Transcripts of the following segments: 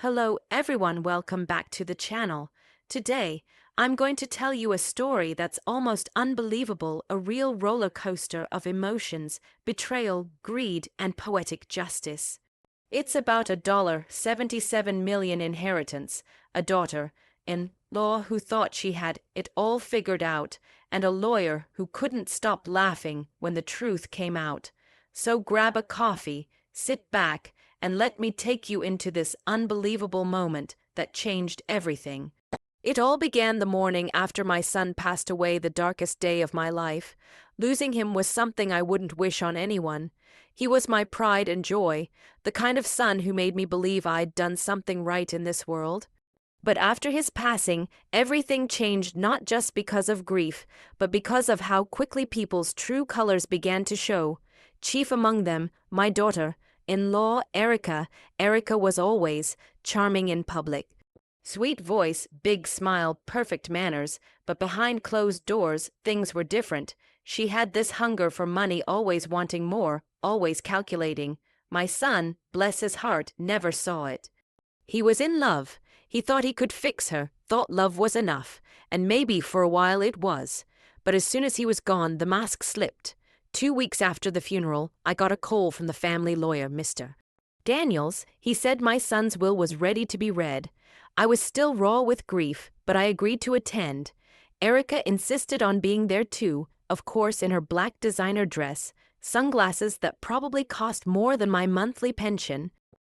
Hello everyone, welcome back to the channel. Today, I'm going to tell you a story that's almost unbelievable, a real roller coaster of emotions, betrayal, greed, and poetic justice. It's about $77 million inheritance, a daughter-in-law who thought she had it all figured out, and a lawyer who couldn't stop laughing when the truth came out. So grab a coffee, sit back, and let me take you into this unbelievable moment that changed everything. It all began the morning after my son passed away, the darkest day of my life. Losing him was something I wouldn't wish on anyone. He was my pride and joy, the kind of son who made me believe I'd done something right in this world. But after his passing, everything changed, not just because of grief, but because of how quickly people's true colors began to show. Chief among them, my daughter-in-law, Erica. Erica was always charming in public. Sweet voice, big smile, perfect manners, but behind closed doors, things were different. She had this hunger for money, always wanting more, always calculating. My son, bless his heart, never saw it. He was in love. He thought he could fix her, thought love was enough, and maybe for a while it was. But as soon as he was gone, the mask slipped. 2 weeks after the funeral, I got a call from the family lawyer, Mr. Daniels. He said my son's will was ready to be read. I was still raw with grief, but I agreed to attend. Erica insisted on being there too, of course in her black designer dress, sunglasses that probably cost more than my monthly pension.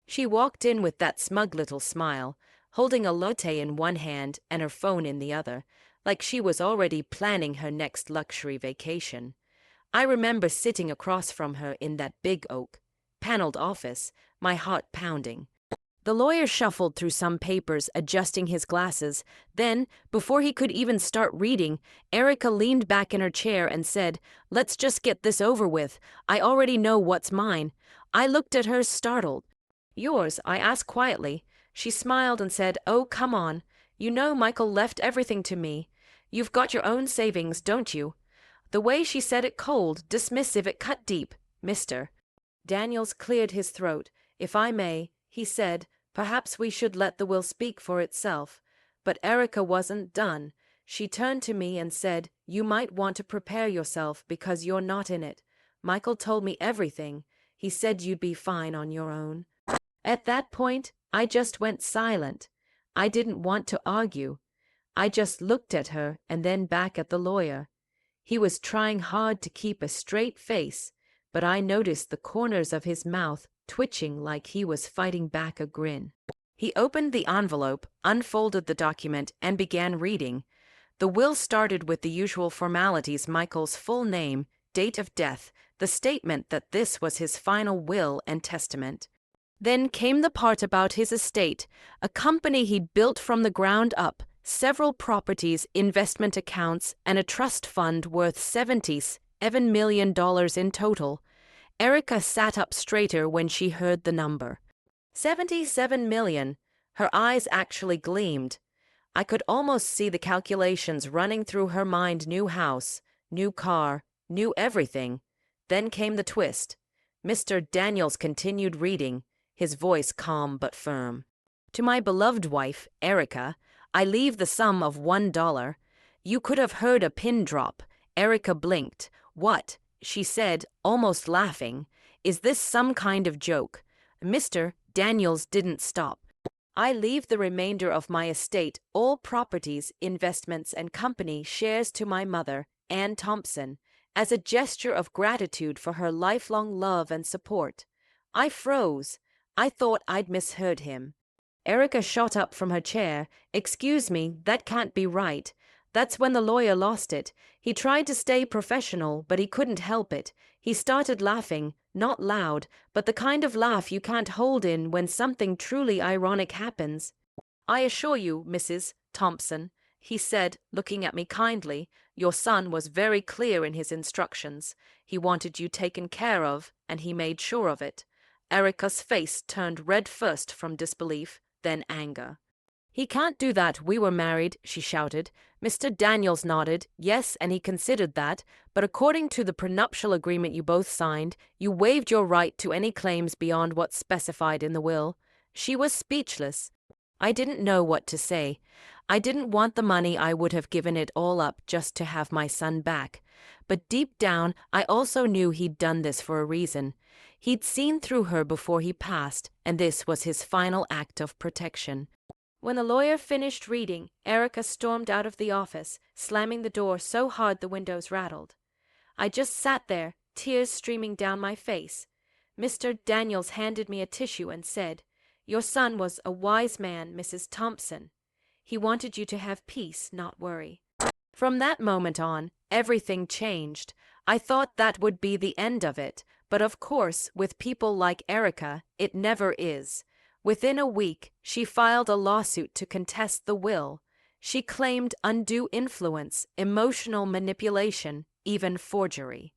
She walked in with that smug little smile, holding a latte in one hand and her phone in the other, like she was already planning her next luxury vacation. I remember sitting across from her in that big oak paneled office, my heart pounding. The lawyer shuffled through some papers, adjusting his glasses. Then, before he could even start reading, Erica leaned back in her chair and said, "Let's just get this over with. I already know what's mine." I looked at her, startled. "Yours?" I asked quietly. She smiled and said, "Oh, come on. You know Michael left everything to me. You've got your own savings, don't you?" The way she said it, cold, dismissive, it cut deep. Mr. Daniels cleared his throat. "If I may," he said, "perhaps we should let the will speak for itself." But Erica wasn't done. She turned to me and said, "You might want to prepare yourself because you're not in it. Michael told me everything. He said you'd be fine on your own." At that point, I just went silent. I didn't want to argue. I just looked at her and then back at the lawyer. He was trying hard to keep a straight face, but I noticed the corners of his mouth twitching like he was fighting back a grin. He opened the envelope, unfolded the document, and began reading. The will started with the usual formalities: Michael's full name, date of death, the statement that this was his final will and testament. Then came the part about his estate, a company he'd built from the ground up, several properties, investment accounts, and a trust fund worth $77 million in total. Erica sat up straighter when she heard the number. 77 million. Her eyes actually gleamed. I could almost see the calculations running through her mind: new house, new car, new everything. Then came the twist. Mr. Daniels continued reading, his voice calm but firm. "To my beloved wife, Erica, I leave the sum of $1. You could have heard a pin drop. Erica blinked. "What?" she said, almost laughing. "Is this some kind of joke?" Mr. Daniels didn't stop. "I leave the remainder of my estate, all properties, investments, and company shares to my mother, Ann Thompson, as a gesture of gratitude for her lifelong love and support." I froze. I thought I'd misheard him. Erica shot up from her chair. "Excuse me, that can't be right." That's when the lawyer lost it. He tried to stay professional, but he couldn't help it. He started laughing, not loud, but the kind of laugh you can't hold in when something truly ironic happens. "I assure you, Mrs. Thompson," he said, looking at me kindly, "your son was very clear in his instructions. He wanted you taken care of, and he made sure of it." Erica's face turned red, first from disbelief, then anger. "He can't do that. We were married," she shouted. Mr. Daniels nodded. "Yes, and he considered that, but according to the prenuptial agreement you both signed, you waived your right to any claims beyond what's specified in the will." She was speechless. I didn't know what to say. I didn't want the money. I would have given it all up just to have my son back. But deep down, I also knew he'd done this for a reason. He'd seen through her before he passed, and this was his final act of protection. When the lawyer finished reading, Erica stormed out of the office, slamming the door so hard the windows rattled. I just sat there, tears streaming down my face. Mr. Daniels handed me a tissue and said, "Your son was a wise man, Mrs. Thompson. He wanted you to have peace, not worry." From that moment on, everything changed. I thought that would be the end of it, but of course, with people like Erica, it never is. Within a week, she filed a lawsuit to contest the will. She claimed undue influence, emotional manipulation, even forgery.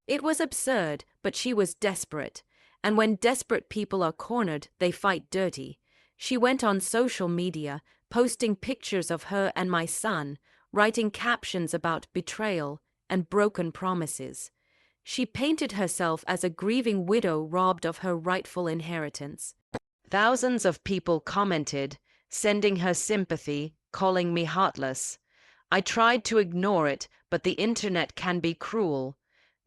It was absurd, but she was desperate. And when desperate people are cornered, they fight dirty. She went on social media, posting pictures of her and my son, writing captions about betrayal and broken promises. She painted herself as a grieving widow robbed of her rightful inheritance. Thousands of people commented, sending her sympathy, calling me heartless. I tried to ignore it, but the internet can be cruel.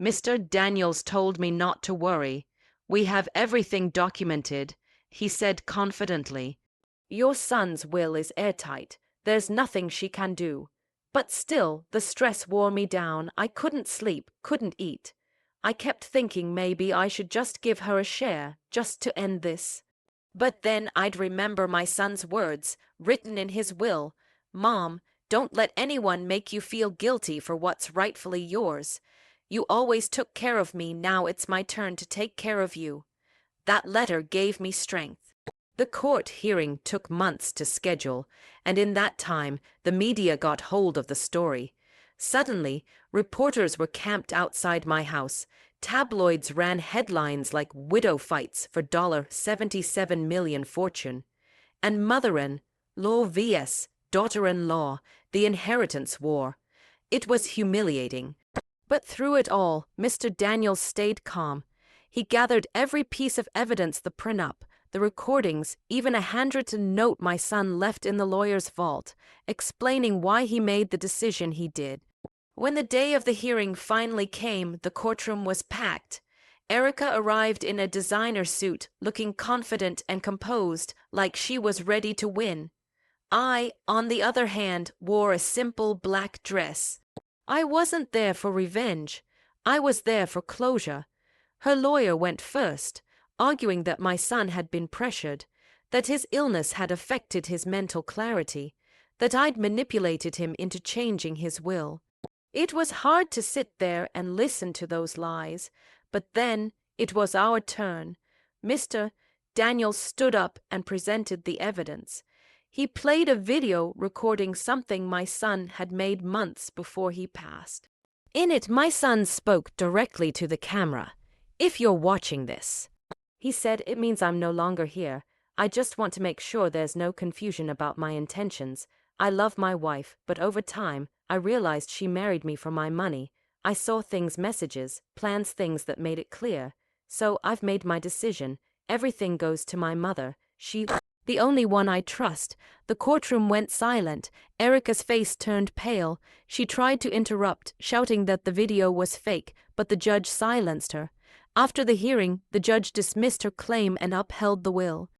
Mr. Daniels told me not to worry. "We have everything documented," he said confidently. "Your son's will is airtight. There's nothing she can do." But still, the stress wore me down. I couldn't sleep, couldn't eat. I kept thinking maybe I should just give her a share, just to end this. But then I'd remember my son's words, written in his will. "Mom, don't let anyone make you feel guilty for what's rightfully yours. You always took care of me, now it's my turn to take care of you." That letter gave me strength. The court hearing took months to schedule, and in that time, the media got hold of the story. Suddenly, reporters were camped outside my house. Tabloids ran headlines like "Widow Fights for $77 million Fortune," and mother-in-law vs. daughter-in-law, the inheritance war. It was humiliating. But through it all, Mr. Daniels stayed calm. He gathered every piece of evidence, the prenup, the recordings, even a handwritten note my son left in the lawyer's vault, explaining why he made the decision he did. When the day of the hearing finally came, the courtroom was packed. Erica arrived in a designer suit, looking confident and composed, like she was ready to win. I, on the other hand, wore a simple black dress. I wasn't there for revenge. I was there for closure. Her lawyer went first, arguing that my son had been pressured, that his illness had affected his mental clarity, that I'd manipulated him into changing his will. It was hard to sit there and listen to those lies, but then it was our turn. Mr. Daniels stood up and presented the evidence. He played a video recording something my son had made months before he passed. In it, my son spoke directly to the camera. "If you're watching this," he said, "it means I'm no longer here. I just want to make sure there's no confusion about my intentions. I love my wife, but over time, I realized she married me for my money. I saw things, messages, plans, things that made it clear. So I've made my decision. Everything goes to my mother. She's the only one I trust." The courtroom went silent. Erica's face turned pale. She tried to interrupt, shouting that the video was fake, but the judge silenced her. After the hearing, the judge dismissed her claim and upheld the will.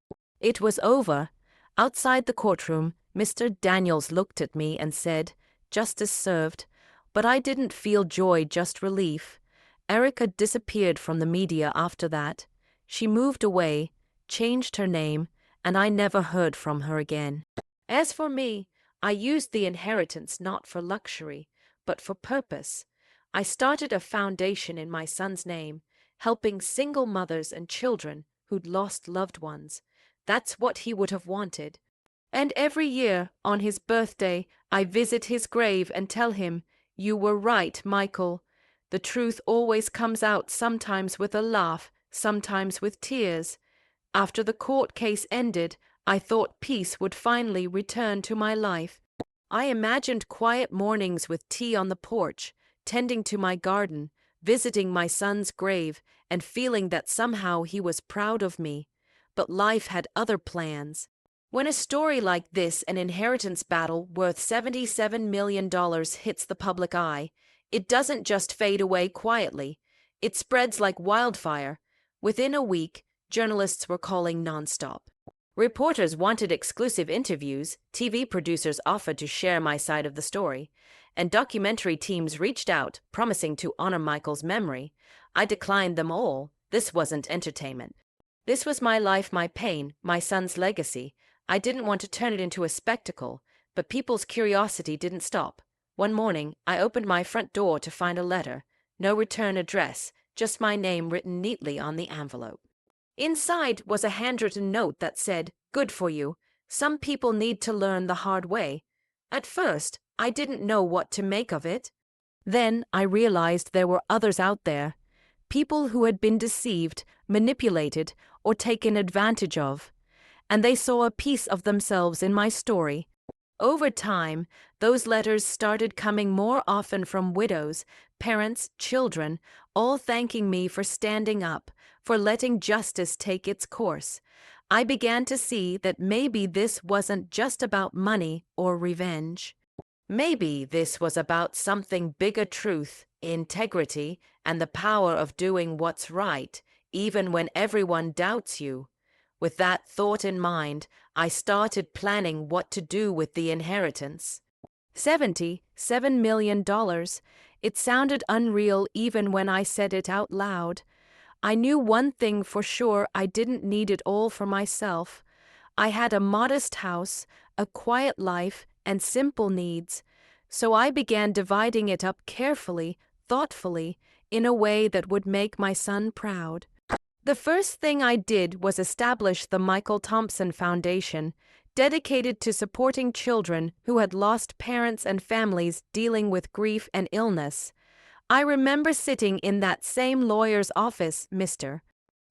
It was over. Outside the courtroom, Mr. Daniels looked at me and said, "Justice served." But I didn't feel joy, just relief. Erica disappeared from the media after that. She moved away, changed her name, and I never heard from her again. As for me, I used the inheritance not for luxury, but for purpose. I started a foundation in my son's name, helping single mothers and children who'd lost loved ones. That's what he would have wanted. And every year, on his birthday, I visit his grave and tell him, "You were right, Michael. The truth always comes out, sometimes with a laugh, sometimes with tears." After the court case ended, I thought peace would finally return to my life. I imagined quiet mornings with tea on the porch, tending to my garden, visiting my son's grave, and feeling that somehow he was proud of me. but life had other plans. When a story like this, an inheritance battle worth $77 million, hits the public eye, it doesn't just fade away quietly. It spreads like wildfire. Within a week, journalists were calling nonstop. Reporters wanted exclusive interviews, TV producers offered to share my side of the story, and documentary teams reached out, promising to honor Michael's memory. I declined them all. This wasn't entertainment. This was my life, my pain, my son's legacy. I didn't want to turn it into a spectacle, but people's curiosity didn't stop. One morning, I opened my front door to find a letter. No return address, just my name written neatly on the envelope. Inside was a handwritten note that said, "Good for you. Some people need to learn the hard way." At first, I didn't know what to make of it. Then I realized there were others out there. People who had been deceived, manipulated, or taken advantage of. And they saw a piece of themselves in my story. Over time, those letters started coming more often from widows, parents, children, all thanking me for standing up, for letting justice take its course. I began to see that maybe this wasn't just about money or revenge. Maybe this was about something bigger: truth, integrity, and the power of doing what's right, even when everyone doubts you. With that thought in mind, I started planning what to do with the inheritance. $77 million. It sounded unreal even when I said it out loud. I knew one thing for sure: I didn't need it all for myself. I had a modest house, a quiet life, and simple needs. So I began dividing it up carefully, thoughtfully, in a way that would make my son proud. The first thing I did was establish the Michael Thompson Foundation, dedicated to supporting children who had lost parents and families dealing with grief and illness. I remember sitting in that same lawyer's office, Mr.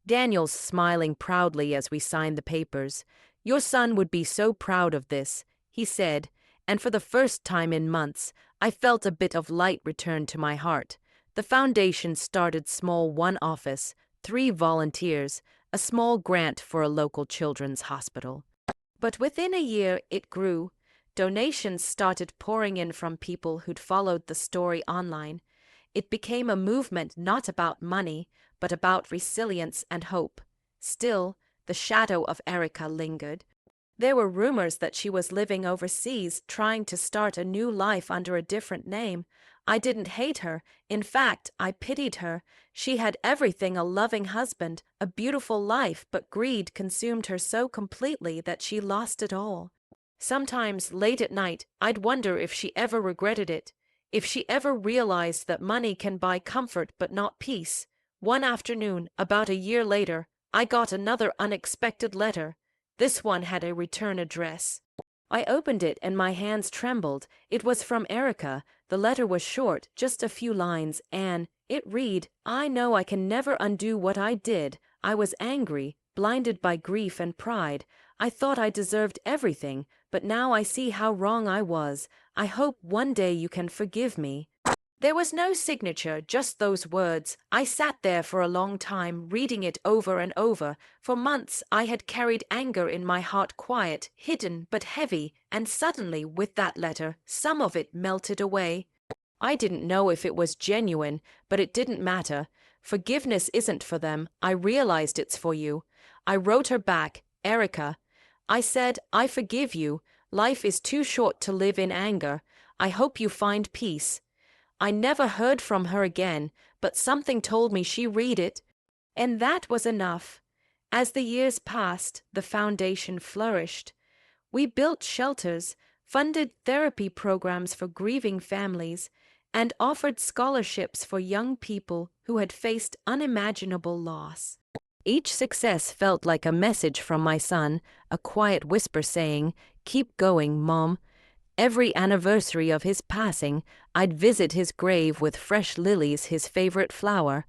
Daniels, smiling proudly as we signed the papers. "Your son would be so proud of this," he said, and for the first time in months, I felt a bit of light return to my heart. The foundation started small: one office, 3 volunteers, a small grant for a local children's hospital. But within a year, it grew. Donations started pouring in from people who'd followed the story online. It became a movement not about money, but about resilience and hope. Still, the shadow of Erica lingered. There were rumors that she was living overseas, trying to start a new life under a different name. I didn't hate her. In fact, I pitied her. She had everything: a loving husband, a beautiful life, but greed consumed her so completely that she lost it all. Sometimes, late at night, I'd wonder if she ever regretted it, if she ever realized that money can buy comfort but not peace. One afternoon, about a year later, I got another unexpected letter. This one had a return address. I opened it and my hands trembled. It was from Erica. The letter was short, just a few lines, and it read, "I know I can never undo what I did. I was angry, blinded by grief and pride. I thought I deserved everything, but now I see how wrong I was. I hope one day you can forgive me." There was no signature, just those words. I sat there for a long time, reading it over and over. For months I had carried anger in my heart, quiet, hidden, but heavy, and suddenly, with that letter, some of it melted away. I didn't know if it was genuine, but it didn't matter. Forgiveness isn't for them. I realized it's for you. I wrote her back, "Erica," I said, "I forgive you. Life is too short to live in anger. I hope you find peace." I never heard from her again, but something told me she'd read it. And that was enough. As the years passed, the foundation flourished. We built shelters, funded therapy programs for grieving families, and offered scholarships for young people who had faced unimaginable loss. Each success felt like a message from my son, a quiet whisper saying, "Keep going, Mom." Every anniversary of his passing, I'd visit his grave with fresh lilies, his favorite flower.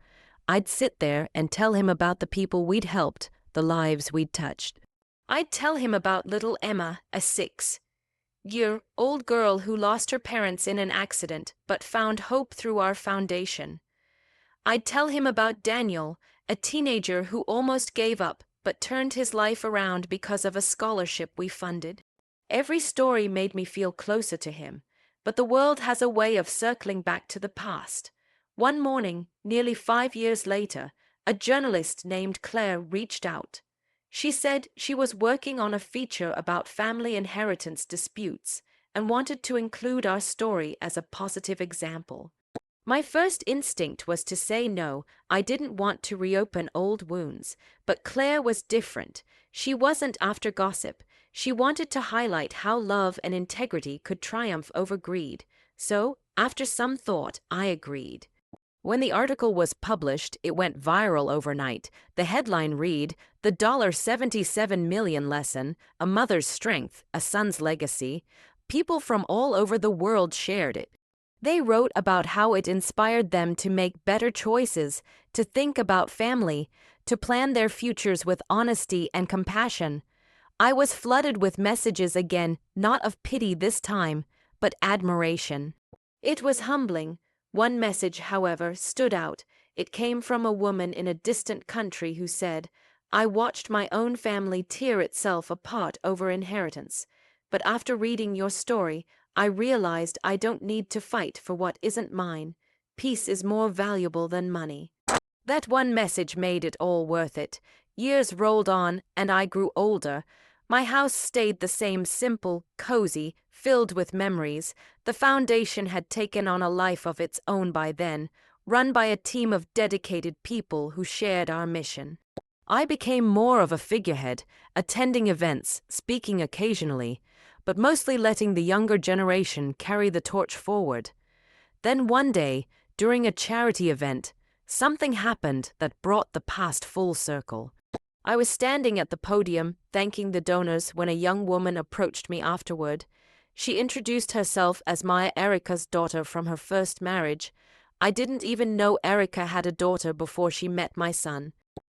I'd sit there and tell him about the people we'd helped, the lives we'd touched. I'd tell him about little Emma, a 6-year-old girl who lost her parents in an accident but found hope through our foundation. I'd tell him about Daniel, a teenager who almost gave up but turned his life around because of a scholarship we funded. Every story made me feel closer to him, but the world has a way of circling back to the past. One morning, nearly 5 years later, a journalist named Claire reached out. She said she was working on a feature about family inheritance disputes and wanted to include our story as a positive example. My first instinct was to say no. I didn't want to reopen old wounds, but Claire was different. She wasn't after gossip. She wanted to highlight how love and integrity could triumph over greed. So, after some thought, I agreed. When the article was published, it went viral overnight. The headline read, "The $77 million lesson, a mother's strength, a son's legacy." People from all over the world shared it. They wrote about how it inspired them to make better choices, to think about family, to plan their futures with honesty and compassion. I was flooded with messages again, not of pity this time, but admiration. It was humbling. One message, however, stood out. It came from a woman in a distant country who said, "I watched my own family tear itself apart over inheritance. But after reading your story, I realized I don't need to fight for what isn't mine. Peace is more valuable than money." That one message made it all worth it. Years rolled on, and I grew older. My house stayed the same, simple, cozy, filled with memories. The foundation had taken on a life of its own by then, run by a team of dedicated people who shared our mission. I became more of a figurehead, attending events, speaking occasionally, but mostly letting the younger generation carry the torch forward. Then one day, during a charity event, something happened that brought the past full circle. I was standing at the podium, thanking the donors, when a young woman approached me afterward. She introduced herself as Maya Erica's daughter from her first marriage. I didn't even know Erica had a daughter before she met my son.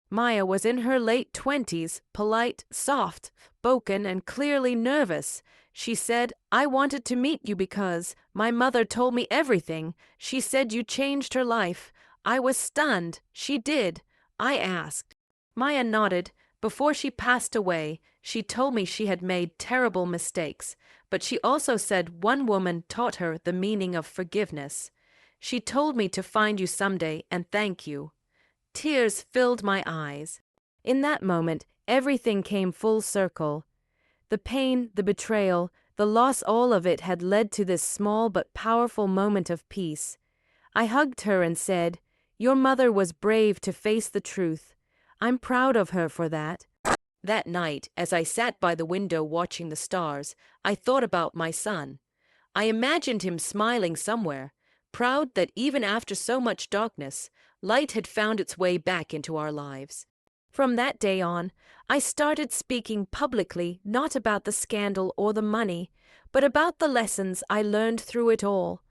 Maya was in her late 20s, polite, soft-spoken, and clearly nervous. She said, "I wanted to meet you because my mother told me everything. She said you changed her life." I was stunned. "She did?" I asked. Maya nodded. "Before she passed away, she told me she had made terrible mistakes, but she also said one woman taught her the meaning of forgiveness. She told me to find you someday and thank you." Tears filled my eyes. In that moment, everything came full circle. The pain, the betrayal, the loss, all of it had led to this small but powerful moment of peace. I hugged her and said, "Your mother was brave to face the truth. I'm proud of her for that." That night, as I sat by the window watching the stars, I thought about my son. I imagined him smiling somewhere, proud that even after so much darkness, light had found its way back into our lives. From that day on, I started speaking publicly not about the scandal or the money, but about the lessons I learned through it all.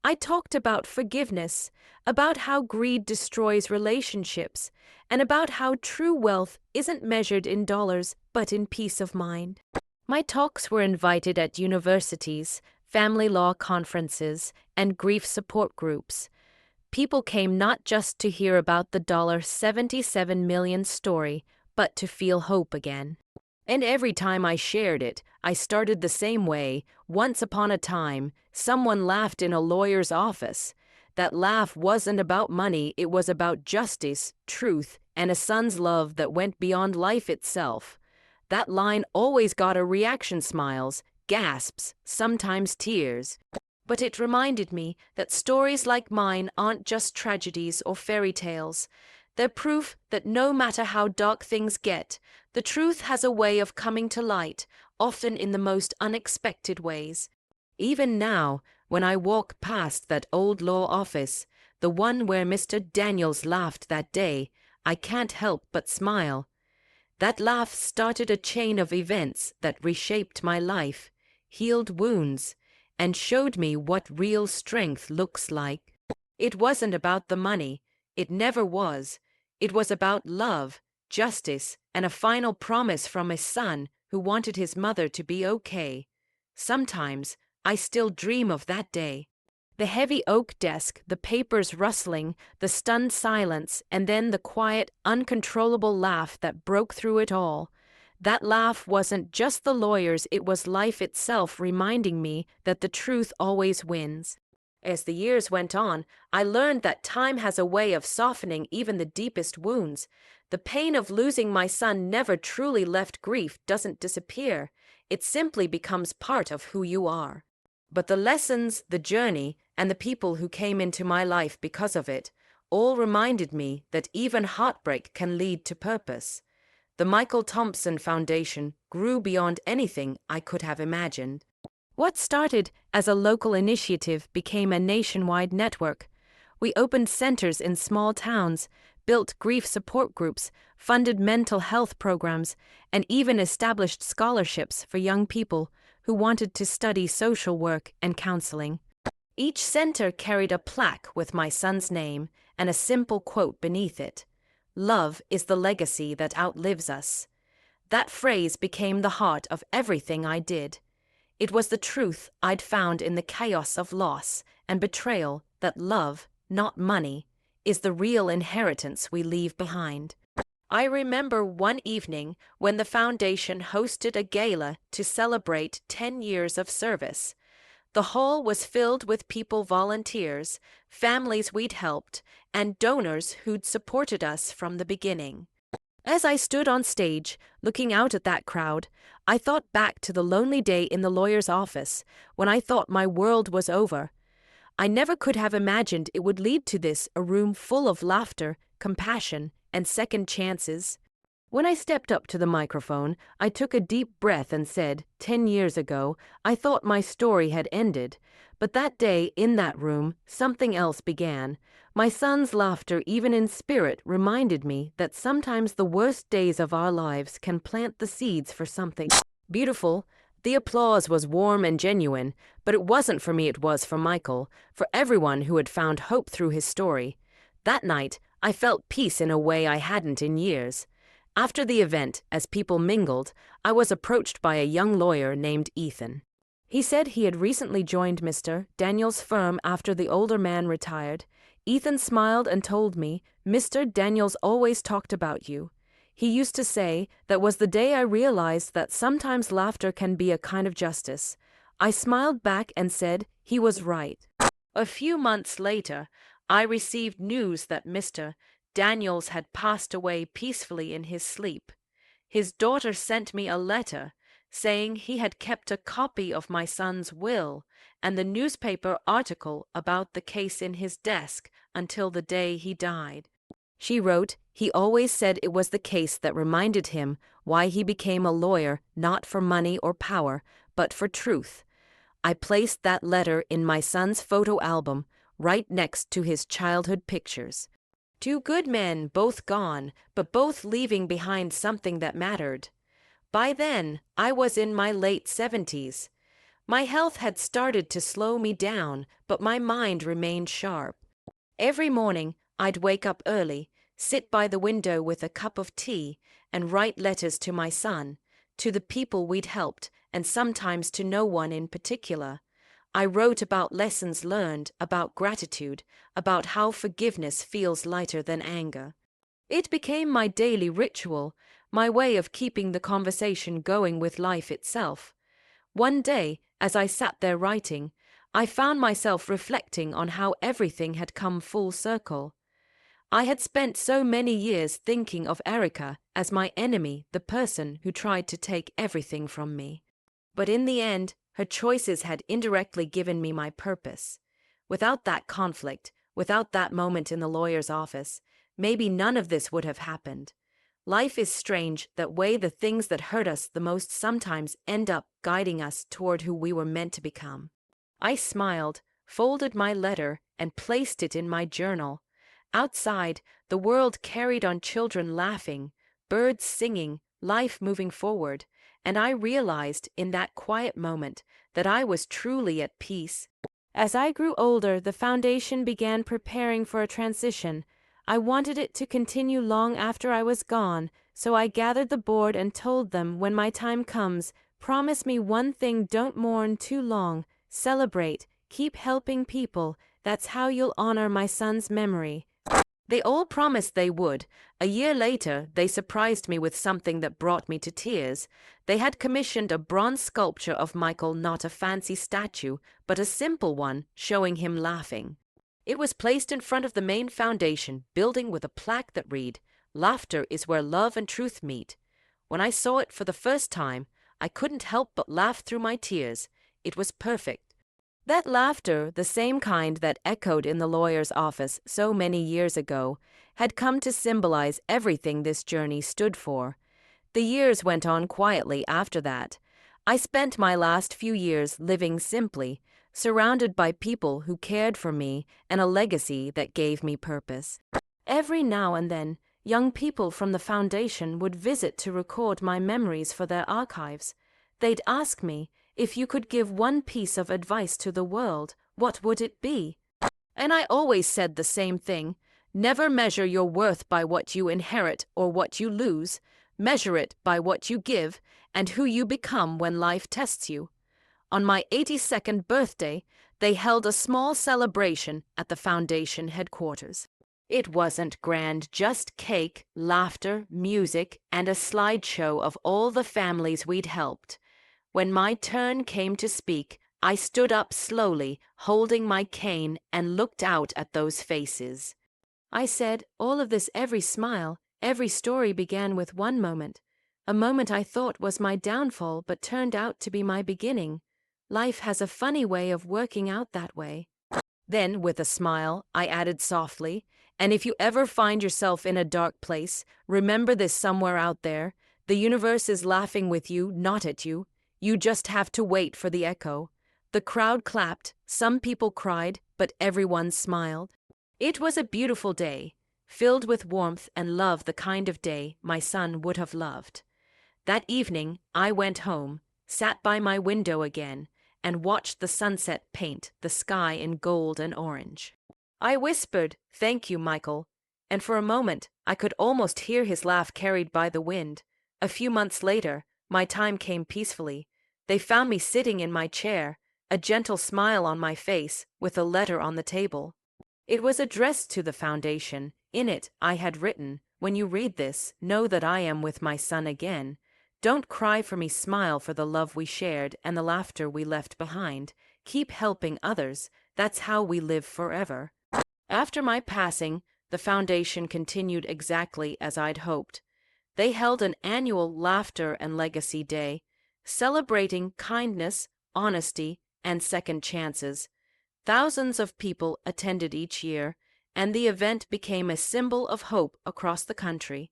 I talked about forgiveness, about how greed destroys relationships, and about how true wealth isn't measured in dollars but in peace of mind. My talks were invited at universities, family law conferences, and grief support groups. People came not just to hear about the $77 million story, but to feel hope again. And every time I shared it, I started the same way. Once upon a time, someone laughed in a lawyer's office. That laugh wasn't about money, it was about justice, truth, and a son's love that went beyond life itself. That line always got a reaction: smiles, gasps, sometimes tears. But it reminded me that stories like mine aren't just tragedies or fairy tales. They're proof that no matter how dark things get, the truth has a way of coming to light, often in the most unexpected ways. Even now, when I walk past that old law office, the one where Mr. Daniels laughed that day, I can't help but smile. That laugh started a chain of events that reshaped my life, healed wounds, and showed me what real strength looks like. It wasn't about the money. It never was. It was about love, justice, and a final promise from a son who wanted his mother to be okay. Sometimes I still dream of that day. The heavy oak desk, the papers rustling, the stunned silence, and then the quiet, uncontrollable laugh that broke through it all. That laugh wasn't just the lawyers, it was life itself reminding me that the truth always wins. As the years went on, I learned that time has a way of softening even the deepest wounds. The pain of losing my son never truly left. Grief doesn't disappear, it simply becomes part of who you are. But the lessons, the journey, and the people who came into my life because of it, all reminded me that even heartbreak can lead to purpose. The Michael Thompson Foundation grew beyond anything I could have imagined. What started as a local initiative became a nationwide network. We opened centers in small towns, built grief support groups, funded mental health programs, and even established scholarships for young people who wanted to study social work and counseling. Each center carried a plaque with my son's name and a simple quote beneath it: "Love is the legacy that outlives us." That phrase became the heart of everything I did. It was the truth I'd found in the chaos of loss and betrayal that love, not money, is the real inheritance we leave behind. I remember one evening when the foundation hosted a gala to celebrate 10 years of service. The hall was filled with people, volunteers, families we'd helped, and donors who'd supported us from the beginning. As I stood on stage, looking out at that crowd, I thought back to the lonely day in the lawyer's office when I thought my world was over. I never could have imagined it would lead to this, a room full of laughter, compassion, and second chances. When I stepped up to the microphone, I took a deep breath and said, 10 years ago, I thought my story had ended. But that day, in that room, something else began. My son's laughter, even in spirit, reminded me that sometimes the worst days of our lives can plant the seeds for something beautiful. The applause was warm and genuine, but it wasn't for me, it was for Michael, for everyone who had found hope through his story. That night, I felt peace in a way I hadn't in years. After the event, as people mingled, I was approached by a young lawyer named Ethan. He said he had recently joined Mr. Daniel's firm after the older man retired. Ethan smiled and told me, "Mr. Daniels always talked about you. He used to say that was the day I realized that sometimes laughter can be a kind of justice." I smiled back and said he was right. A few months later, I received news that Mr. Daniels had passed away peacefully in his sleep. His daughter sent me a letter saying he had kept a copy of my son's will and the newspaper article about the case in his desk until the day he died. She wrote, he always said it was the case that reminded him why he became a lawyer, not for money or power, but for truth. I placed that letter in my son's photo album, right next to his childhood pictures. Two good men, both gone, but both leaving behind something that mattered. By then, I was in my late 70s. My health had started to slow me down, but my mind remained sharp. Every morning, I'd wake up early, sit by the window with a cup of tea, and write letters to my son, to the people we'd helped, and sometimes to no one in particular. I wrote about lessons learned, about gratitude, about how forgiveness feels lighter than anger. It became my daily ritual, my way of keeping the conversation going with life itself. One day, as I sat there writing, I found myself reflecting on how everything had come full circle. I had spent so many years thinking of Erica as my enemy, the person who tried to take everything from me. But in the end, her choices had indirectly given me my purpose. Without that conflict, without that moment in the lawyer's office, maybe none of this would have happened. Life is strange that way the things that hurt us the most sometimes end up guiding us toward who we were meant to become. I smiled, folded my letter, and placed it in my journal. Outside, the world carried on, children laughing, birds singing, life moving forward, and I realized in that quiet moment that I was truly at peace. As I grew older, the foundation began preparing for a transition. I wanted it to continue long after I was gone, so I gathered the board and told them, when my time comes, promise me one thing, don't mourn too long, celebrate, Keep helping people, that's how you'll honor my son's memory. They all promised they would. A year later, they surprised me with something that brought me to tears. They had commissioned a bronze sculpture of Michael, not a fancy statue, but a simple one, showing him laughing. It was placed in front of the main foundation building with a plaque that read, "Laughter is where love and truth meet." When I saw it for the first time, I couldn't help but laugh through my tears. It was perfect. That laughter, the same kind that echoed in the lawyer's office so many years ago, had come to symbolize everything this journey stood for. The years went on quietly after that. I spent my last few years living simply, surrounded by people who cared for me and a legacy that gave me purpose. Every now and then, young people from the foundation would visit to record my memories for their archives. They'd ask me, "If you could give one piece of advice to the world, what would it be?" And I always said the same thing. Never measure your worth by what you inherit or what you lose. Measure it by what you give and who you become when life tests you. On my 82nd birthday, they held a small celebration at the foundation headquarters. It wasn't grand, just cake, laughter, music, and a slideshow of all the families we'd helped. When my turn came to speak, I stood up slowly, holding my cane, and looked out at those faces. I said, all of this, every smile, every story began with one moment. A moment I thought was my downfall but turned out to be my beginning. Life has a funny way of working out that way. Then, with a smile, I added softly, "And if you ever find yourself in a dark place, remember this somewhere out there. The universe is laughing with you, not at you. You just have to wait for the echo." The crowd clapped, some people cried, but everyone smiled. It was a beautiful day, filled with warmth and love, the kind of day my son would have loved. That evening, I went home, sat by my window again, and watched the sunset paint the sky in gold and orange. I whispered, "Thank you, Michael," and for a moment I could almost hear his laugh carried by the wind. A few months later, my time came peacefully. They found me sitting in my chair, a gentle smile on my face, with a letter on the table. It was addressed to the foundation. In it, I had written, "When you read this, know that I am with my son again. Don't cry for me, smile for the love we shared and the laughter we left behind. Keep helping others, that's how we live forever." After my passing, the foundation continued exactly as I'd hoped. They held an annual Laughter and Legacy Day, celebrating kindness, honesty, and second chances. Thousands of people attended each year, and the event became a symbol of hope across the country.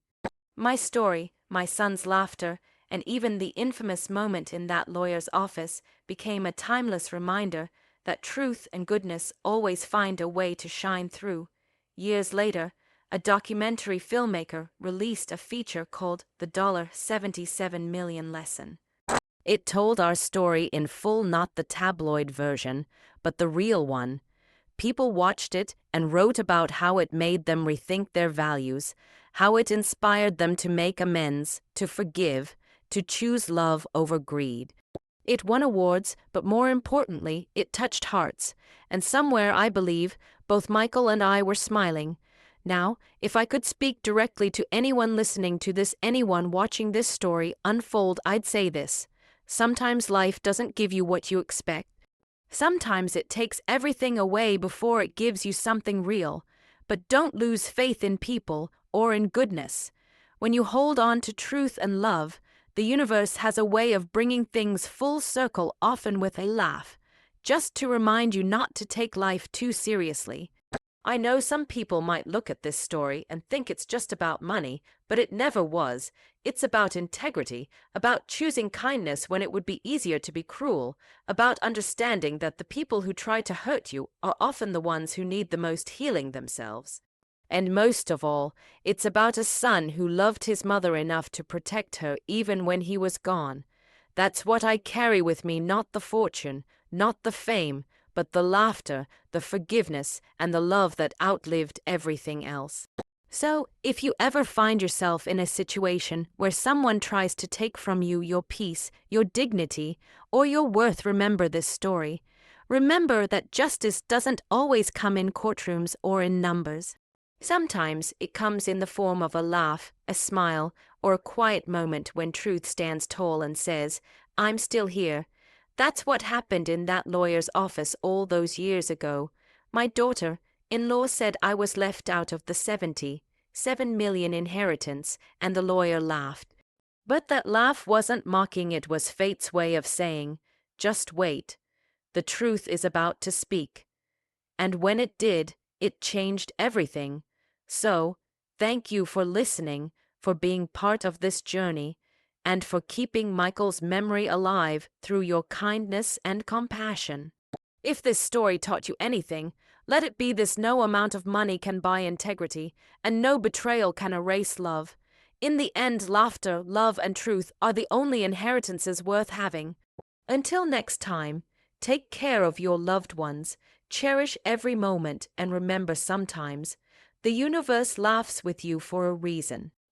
My story, my son's laughter, and even the infamous moment in that lawyer's office became a timeless reminder that truth and goodness always find a way to shine through. Years later, a documentary filmmaker released a feature called The $77 Million Lesson. It told our story in full, not the tabloid version, but the real one. People watched it and wrote about how it made them rethink their values, how it inspired them to make amends, to forgive, to choose love over greed. It won awards, but more importantly, it touched hearts, and somewhere, I believe, both Michael and I were smiling. Now, if I could speak directly to anyone listening to this, anyone watching this story unfold, I'd say this: sometimes life doesn't give you what you expect. Sometimes it takes everything away before it gives you something real. But don't lose faith in people or in goodness. When you hold on to truth and love, the universe has a way of bringing things full circle, often with a laugh, just to remind you not to take life too seriously. I know some people might look at this story and think it's just about money, but it never was. It's about integrity, about choosing kindness when it would be easier to be cruel, about understanding that the people who try to hurt you are often the ones who need the most healing themselves. And most of all, it's about a son who loved his mother enough to protect her even when he was gone. That's what I carry with me, not the fortune, not the fame, but the laughter, the forgiveness, and the love that outlived everything else. So, if you ever find yourself in a situation where someone tries to take from you your peace, your dignity, or your worth, remember this story. Remember that justice doesn't always come in courtrooms or in numbers. Sometimes it comes in the form of a laugh, a smile, or a quiet moment when truth stands tall and says, "I'm still here." That's what happened in that lawyer's office all those years ago. My daughter-in-law said I was left out of the 77 million inheritance, and the lawyer laughed. But that laugh wasn't mocking, it was fate's way of saying, "Just wait. The truth is about to speak." And when it did, it changed everything. So, thank you for listening, for being part of this journey, and for keeping Michael's memory alive through your kindness and compassion. If this story taught you anything, let it be this: no amount of money can buy integrity, and no betrayal can erase love. In the end, laughter, love, and truth are the only inheritances worth having. Until next time, take care of your loved ones, cherish every moment, and remember, sometimes the universe laughs with you for a reason.